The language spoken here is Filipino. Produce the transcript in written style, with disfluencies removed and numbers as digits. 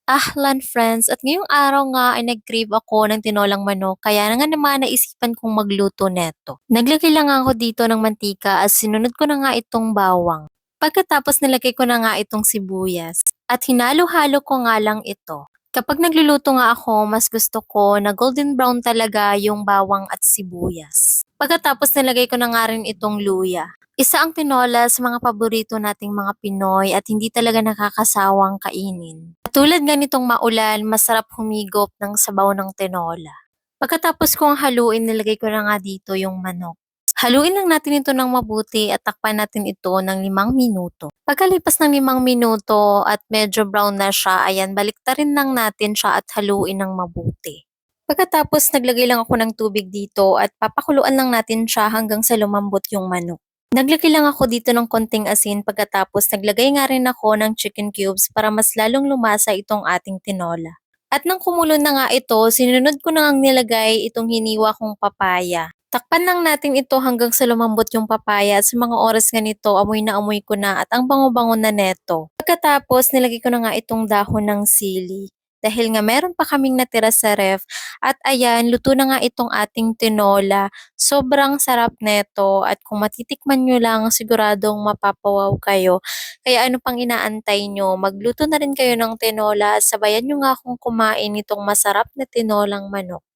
Ahlan friends, at ngayong araw nga ay nag-crave ako ng tinolang manok kaya na nga naman naisipan kong magluto neto. Naglagay lang ako dito ng mantika at sinunod ko na nga itong bawang. Pagkatapos nilagay ko na nga itong sibuyas at hinalo-halo ko nga lang ito. Kapag nagluluto nga ako, mas gusto ko na golden brown talaga yung bawang at sibuyas. Pagkatapos nilagay ko na nga rin itong luya. Isa ang tinola sa mga paborito nating mga Pinoy at hindi talaga nakakasawang kainin. Tulad nga nitong maulan, masarap humigop ng sabaw ng tinola. Pagkatapos kong haluin, nilagay ko na nga dito yung manok. Haluin lang natin ito ng mabuti at takpan natin ito ng 5 minuto. Pagkalipas ng 5 minuto at medyo brown na siya, ayan, baliktarin lang natin siya at haluin ng mabuti. Pagkatapos naglagay lang ako ng tubig dito at papakuluan lang natin siya hanggang sa lumambot yung manok. Naglagay lang ako dito ng konting asin pagkatapos naglagay nga rin ako ng chicken cubes para mas lalong lumasa itong ating tinola. At nang kumulo na nga ito, sinunod ko na ngang nilagay itong hiniwa kong papaya. Takpan lang natin ito hanggang sa lumambot yung papaya at sa mga oras ganito, amoy na amoy ko na at ang bango-bango na neto. Pagkatapos, nilagay ko na nga itong dahon ng sili. Dahil nga meron pa kaming natira sa ref at ayan, luto na nga itong ating tinola. Sobrang sarap neto at kung matitikman nyo lang siguradong mapapawaw kayo. Kaya ano pang inaantay nyo, magluto na rin kayo ng tinola at sabayan nyo nga akong kumain itong masarap na tinolang manok.